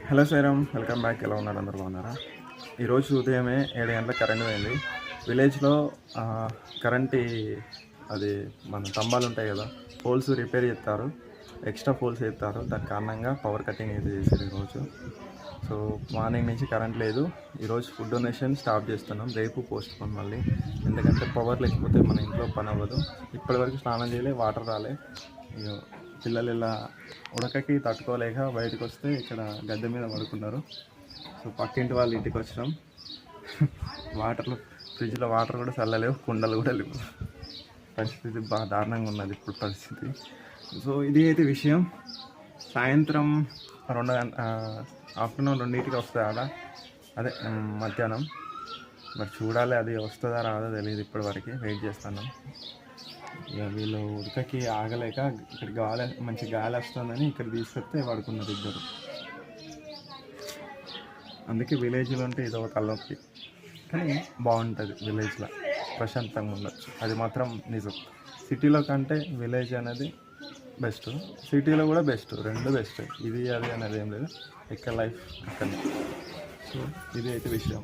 Hello Sriram, welcome back. ఎలా ఉన్నారు? అందరూ బాగున్నారా? ఈరోజు ఉదయమే 7 గంటలకు కరెంట్ పోయింది. విలేజ్లో కరెంటు అది మన స్తంభాలు ఉంటాయి కదా, పోల్స్ రిపేర్ చేస్తారు, ఎక్స్ట్రా పోల్స్ వేస్తారు. దాని కారణంగా పవర్ కటింగ్ అయితే చేశారు ఈరోజు. సో మార్నింగ్ నుంచి కరెంట్ లేదు. ఈరోజు ఫుడ్ డొనేషన్ స్టాప్ చేస్తున్నాం, రేపు పోస్ట్ పోన్ మళ్ళీ. ఎందుకంటే పవర్ లేకపోతే మన ఇంట్లో పని అవ్వదు. ఇప్పటివరకు స్నానం చేయలే, వాటర్ రాలే. పిల్లలు ఇలా ఉడకకి తట్టుకోలేక బయటకు వస్తే ఇక్కడ గద్దె మీద పడుకున్నారు. సో పక్కింటి వాళ్ళ ఇంటికి వచ్చినాం. వాటర్లో ఫ్రిడ్జ్లో వాటర్ కూడా చల్లలేవు, కుండలు కూడా లేవు. పరిస్థితి బాగా దారుణంగా ఉన్నది ఇప్పుడు పరిస్థితి. సో ఇది అయితే విషయం. సాయంత్రం ఆఫ్టర్నూన్ 2ంటికి వస్తుంది ఆడ, అదే మధ్యాహ్నం. మరి చూడాలి, అది వస్తుందా రాదో తెలియదు. ఇప్పటివరకు వెయిట్ చేస్తున్నాం. ఇక వీళ్ళు ఉడకకి ఆగలేక ఇక్కడ మంచి గాలి వస్తుందని ఇక్కడ తీసుకొస్తే పడుకున్నారు ఇద్దరు. అందుకే విలేజ్లో అంటే ఇదో తలనొప్పి, కానీ బాగుంటుంది. విలేజ్లో ప్రశాంతంగా ఉండొచ్చు, అది మాత్రం నిజం. సిటీలో కంటే విలేజ్ అనేది బెస్ట్, సిటీలో కూడా బెస్ట్, రెండు బెస్ట్. ఇది అది అనేది ఏం లేదు, ఎక్కడ లైఫ్ అక్కడ. సో ఇది అయితే విషయం.